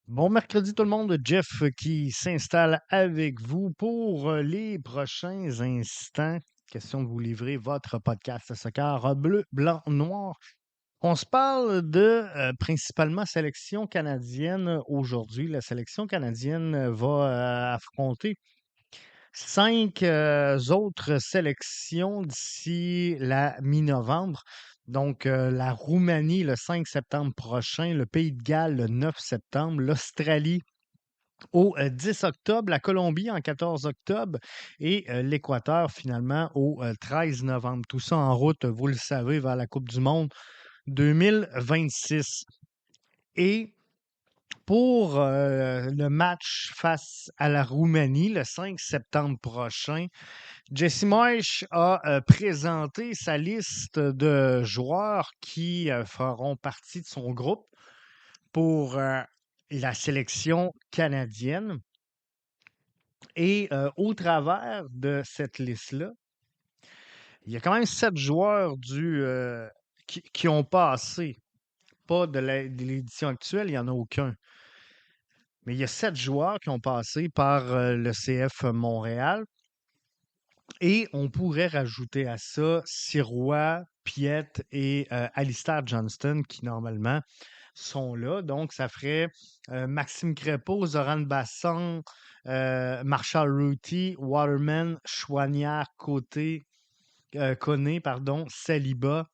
Bon mercredi tout le monde, Jeff qui s'installe avec vous pour les prochains instants. Question de vous livrer votre podcast soccer bleu, blanc, noir. On se parle de principalement sélection canadienne aujourd'hui. La sélection canadienne va affronter cinq autres sélections d'ici la mi-novembre. Donc, la Roumanie le 5 septembre prochain, le Pays de Galles le 9 septembre, l'Australie au 10 octobre, la Colombie en 14 octobre et l'Équateur finalement au 13 novembre. Tout ça en route, vous le savez, vers la Coupe du Monde 2026. Et pour le match face à la Roumanie le 5 septembre prochain, Jesse Marsch a présenté sa liste de joueurs qui feront partie de son groupe pour la sélection canadienne. Et au travers de cette liste-là, il y a quand même 7 joueurs qui ont passé, pas de l'édition actuelle, il n'y en a aucun. Mais il y a 7 joueurs qui ont passé par le CF Montréal. Et on pourrait rajouter à ça Sirois, Piet et Alistair Johnston qui normalement sont là. Donc, ça ferait Maxime Crépeau, Zoran Basson, Marshall Ruti, Waterman, Chouanière, Koné, pardon, Saliba,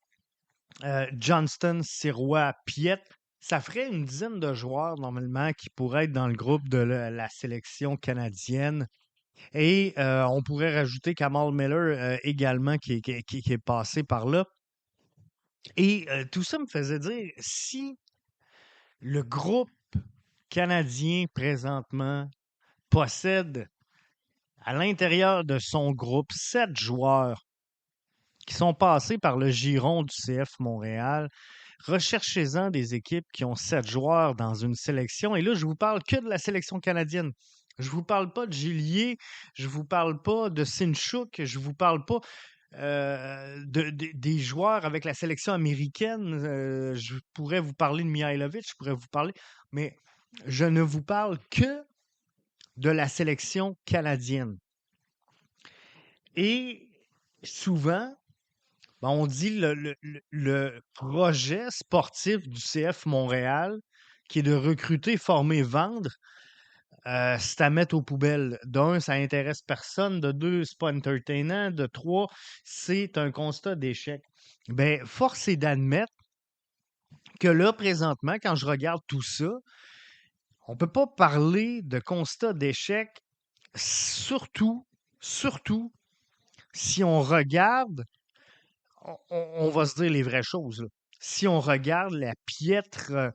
Johnston, Sirois, Piet. Ça ferait une dizaine de joueurs normalement qui pourraient être dans le groupe de la sélection canadienne. Et on pourrait rajouter Kamal Miller également qui est passé par là. Et tout ça me faisait dire, si le groupe canadien présentement possède à l'intérieur de son groupe 7 joueurs qui sont passés par le giron du CF Montréal, recherchez-en des équipes qui ont 7 joueurs dans une sélection. Et là, je vous parle que de la sélection canadienne. Je vous parle pas de Gillier, je vous parle pas de Sinchuk, je vous parle pas des joueurs avec la sélection américaine. Je pourrais vous parler de Mihailovic, je pourrais vous parler, mais je ne vous parle que de la sélection canadienne. Et souvent, ben, on dit le projet sportif du CF Montréal, qui est de recruter, former, vendre, c'est à mettre aux poubelles. D'un, ça intéresse personne. De deux, c'est pas entertainant. De trois, c'est un constat d'échec. Ben, force est d'admettre que là, présentement, quand je regarde tout ça, on peut pas parler de constat d'échec, surtout si on regarde, on va se dire les vraies choses, là. Si on regarde la piètre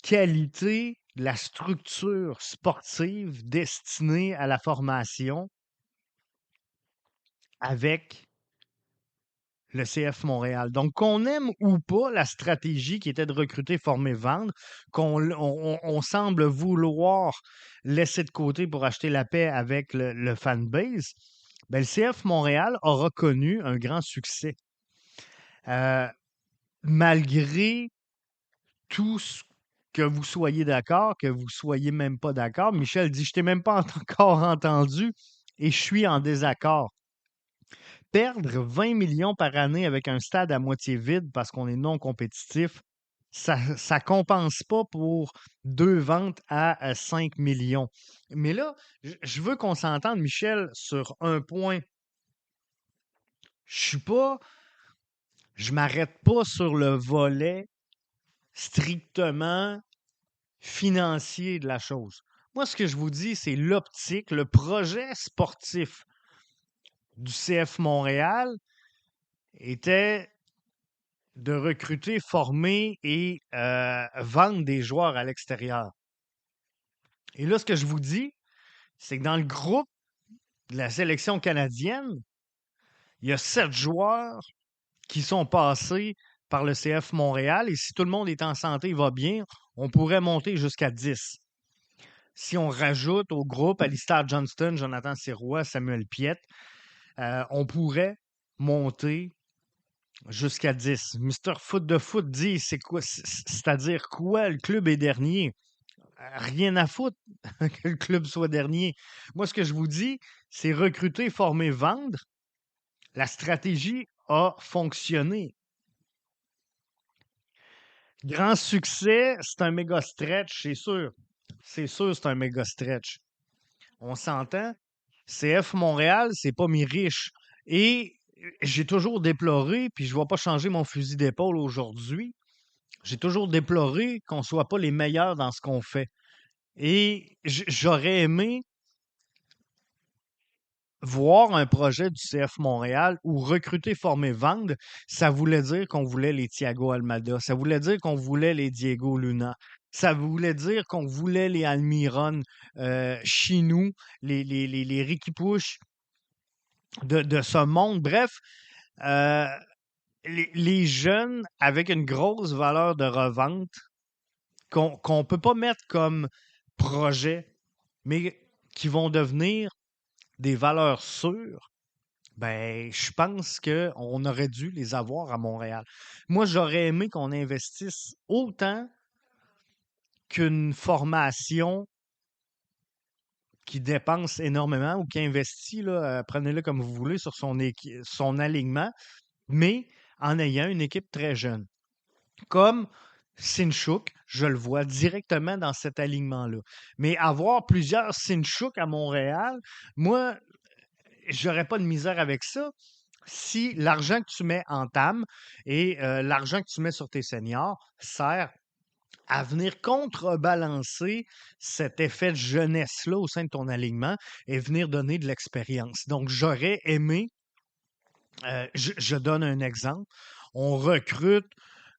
qualité de la structure sportive destinée à la formation avec le CF Montréal. Donc, qu'on aime ou pas la stratégie qui était de recruter, former, vendre, qu'on semble vouloir laisser de côté pour acheter la paix avec le fanbase, ben, le CF Montréal a reconnu un grand succès. Euh, Malgré tout ce que vous soyez d'accord, que vous soyez même pas d'accord, Michel dit, je t'ai même pas encore entendu et je suis en désaccord. Perdre 20 millions par année avec un stade à moitié vide parce qu'on est non compétitif, ça ne compense pas pour deux ventes à 5 millions. Mais là, je veux qu'on s'entende, Michel, sur un point. Je suis pas, je m'arrête pas sur le volet strictement financier de la chose. Moi, ce que je vous dis, c'est l'optique, le projet sportif du CF Montréal était de recruter, former et vendre des joueurs à l'extérieur. Et là, ce que je vous dis, c'est que dans le groupe de la sélection canadienne, il y a 7 joueurs qui sont passés par le CF Montréal et si tout le monde est en santé et va bien, on pourrait monter jusqu'à 10. Si on rajoute au groupe Alistair Johnston, Jonathan Sirois, Samuel Piet, on pourrait monter jusqu'à 10. Mister Foot de Foot dit, c'est quoi, c'est-à-dire quoi? Le club est dernier. rien à foutre que le club soit dernier. Moi, ce que je vous dis, c'est recruter, former, vendre. La stratégie a fonctionné. Grand succès, c'est un méga stretch, c'est sûr. C'est sûr, c'est un méga stretch. On s'entend? CF Montréal, c'est pas mes riches. Et j'ai toujours déploré, puis je ne vais pas changer mon fusil d'épaule aujourd'hui, j'ai toujours déploré qu'on ne soit pas les meilleurs dans ce qu'on fait. Et j'aurais aimé voir un projet du CF Montréal où recruter, former, vendre, ça voulait dire qu'on voulait les Thiago Almada, ça voulait dire qu'on voulait les Diego Luna, ça voulait dire qu'on voulait les Almiron chez nous, les Ricky Push de ce monde. Bref, euh, les jeunes avec une grosse valeur de revente qu'on ne peut pas mettre comme projet, mais qui vont devenir des valeurs sûres, ben, je pense qu'on aurait dû les avoir à Montréal. Moi, j'aurais aimé qu'on investisse autant qu'une formation qui dépense énormément ou qui investit, là, prenez-le comme vous voulez, sur son alignement, mais en ayant une équipe très jeune. Comme Sinchuk, je le vois directement dans cet alignement-là. Mais avoir plusieurs Sinchuk à Montréal, moi, j'aurais pas de misère avec ça si l'argent que tu mets en TAM et l'argent que tu mets sur tes seniors sert à venir contrebalancer cet effet de jeunesse-là au sein de ton alignement et venir donner de l'expérience. Donc, j'aurais aimé, je donne un exemple, on recrute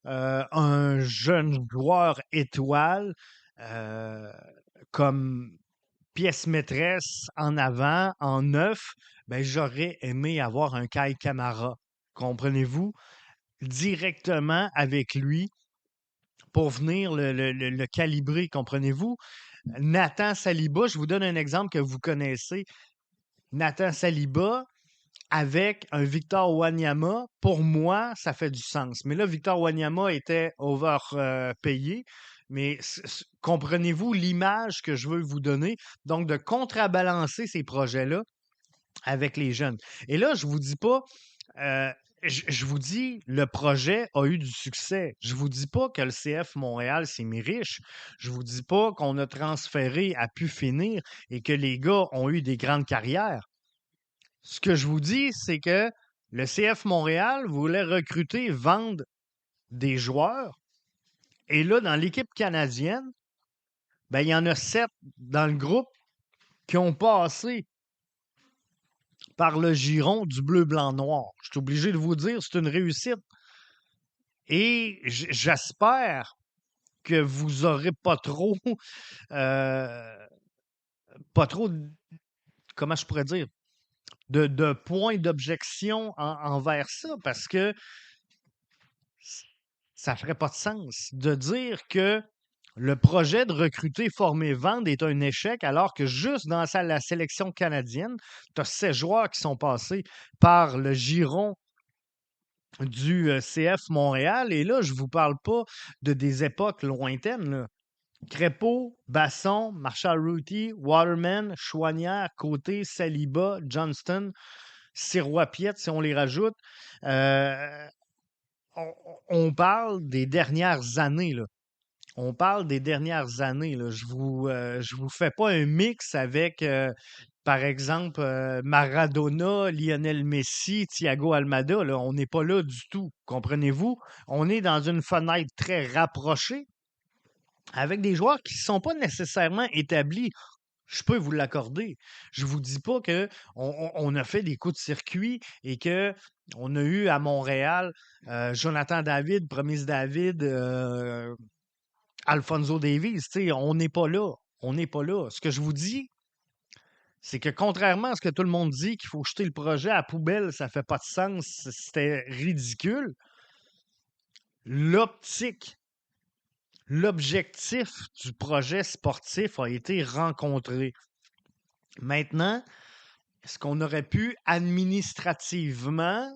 un jeune joueur étoile euh, comme pièce maîtresse en avant, en neuf, ben, j'aurais aimé avoir un Kai Kamara, comprenez-vous, directement avec lui pour venir le calibrer, comprenez-vous? Nathan Saliba, je vous donne un exemple que vous connaissez. Nathan Saliba, avec un Victor Wanyama, pour moi, ça fait du sens. Mais là, Victor Wanyama était overpayé. Mais comprenez-vous l'image que je veux vous donner? Donc, de contrebalancer ces projets-là avec les jeunes. Et là, je vous dis pas, euh, je vous dis, le projet a eu du succès. Je vous dis pas que le CF Montréal, c'est mis riche. Je vous dis pas qu'on a transféré à pu finir et que les gars ont eu des grandes carrières. Ce que je vous dis, c'est que le CF Montréal voulait recruter, vendre des joueurs. Et là, dans l'équipe canadienne, ben, il y en a 7 dans le groupe qui ont passé par le giron du bleu, blanc, noir. Je suis obligé de vous dire, c'est une réussite. Et j'espère que vous aurez euh, pas trop, comment je pourrais dire, de points d'objection envers ça, parce que ça ferait pas de sens de dire que le projet de recruter, former, vendre est un échec, alors que juste dans la sélection canadienne, tu as 16 joueurs qui sont passés par le giron du CF Montréal. Et là, je ne vous parle pas de des époques lointaines, là. Crépeau, Basson, Marshall Ruti, Waterman, Chouanière, Côté, Saliba, Johnston, Sirois-Piette, si on les rajoute. Euh, on parle des dernières années, là. On parle des dernières années, là. Je vous fais pas un mix avec, par exemple, Maradona, Lionel Messi, Thiago Almada, là. On n'est pas là du tout, comprenez-vous? On est dans une fenêtre très rapprochée avec des joueurs qui ne sont pas nécessairement établis. Je peux vous l'accorder. Je vous dis pas que on a fait des coups de circuit et que on a eu à Montréal Jonathan David, Promise David, Alfonso Davies. Tu sais, on n'est pas là. On n'est pas là. Ce que je vous dis, c'est que contrairement à ce que tout le monde dit, qu'il faut jeter le projet à la poubelle, ça fait pas de sens, c'était ridicule. L'optique, l'objectif du projet sportif a été rencontré. Maintenant, est-ce qu'on aurait pu administrativement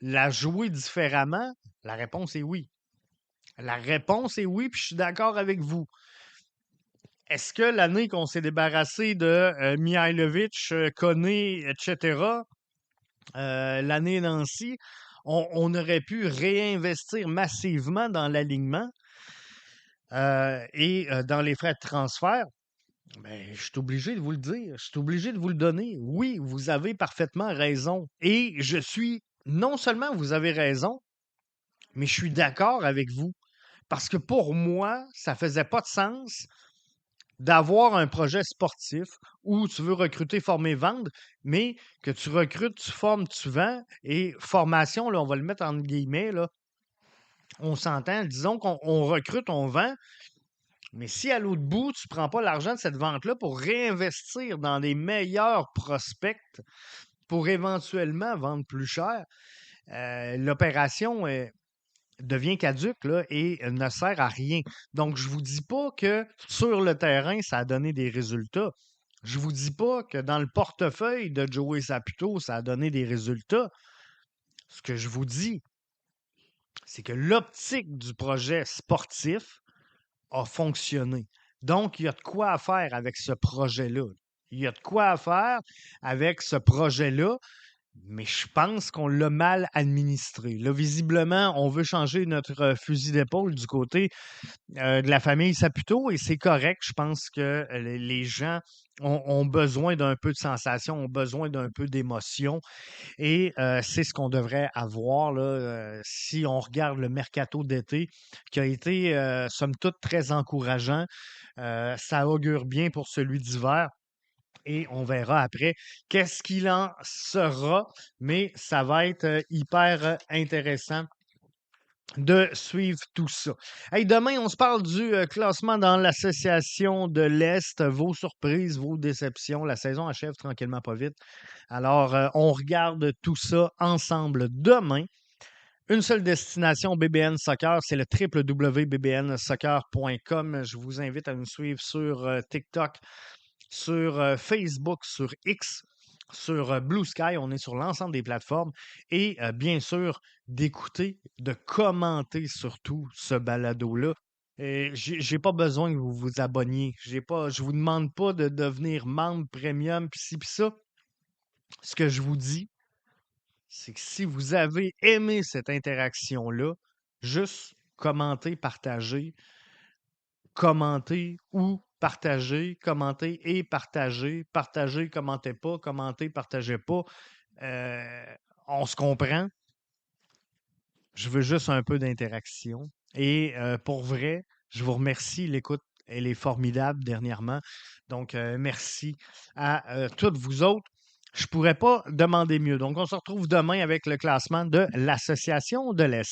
la jouer différemment? La réponse est oui. La réponse est oui, puis je suis d'accord avec vous. Est-ce que l'année qu'on s'est débarrassé de Mihailovic, Koné, etc., l'année Nancy, on aurait pu réinvestir massivement dans l'alignement et dans les frais de transfert? Ben, je suis obligé de vous le dire, je suis obligé de vous le donner. Oui, vous avez parfaitement raison. Et je suis, non seulement vous avez raison, mais je suis d'accord avec vous. Parce que pour moi, ça faisait pas de sens d'avoir un projet sportif où tu veux recruter, former, vendre, mais que tu recrutes, tu formes, tu vends. Et formation, là, on va le mettre en guillemets, là, on s'entend. Disons qu'on recrute, on vend, mais si à l'autre bout, tu ne prends pas l'argent de cette vente-là pour réinvestir dans des meilleurs prospects pour éventuellement vendre plus cher, l'opération devient caduque là, et ne sert à rien. Donc, je ne vous dis pas que sur le terrain, ça a donné des résultats. Je ne vous dis pas que dans le portefeuille de Joey Saputo, ça a donné des résultats. Ce que je vous dis, c'est que l'optique du projet sportif a fonctionné. Donc, il y a de quoi faire avec ce projet-là. Il y a de quoi faire avec ce projet-là, mais je pense qu'on l'a mal administré. Là, visiblement, on veut changer notre fusil d'épaule du côté de la famille Saputo et c'est correct. Je pense que les gens ont besoin d'un peu de sensation, ont besoin d'un peu d'émotion et c'est ce qu'on devrait avoir là, si on regarde le mercato d'été qui a été, somme toute, très encourageant. Ça augure bien pour celui d'hiver. Et on verra après qu'est-ce qu'il en sera, mais ça va être hyper intéressant de suivre tout ça. Hey, demain, on se parle du classement dans l'association de l'Est, vos surprises, vos déceptions. La saison achève tranquillement pas vite. Alors, on regarde tout ça ensemble demain. Une seule destination BBN Soccer, c'est le www.bbnsoccer.com. Je vous invite à nous suivre sur TikTok, sur Facebook, sur X, sur Blue Sky. On est sur l'ensemble des plateformes. Et bien sûr, d'écouter, de commenter surtout ce balado-là. J'ai pas besoin que vous vous abonniez. Je vous demande pas de devenir membre premium, pis ci, pis ça. Ce que je vous dis, c'est que si vous avez aimé cette interaction-là, juste commenter ou partager, commentez pas, commentez, partagez pas. Euh, on se comprend. Je veux juste un peu d'interaction. Et pour vrai, je vous remercie. L'écoute, elle est formidable dernièrement. Donc, merci à toutes vous autres. Je ne pourrais pas demander mieux. Donc, on se retrouve demain avec le classement de l'Association de l'Est.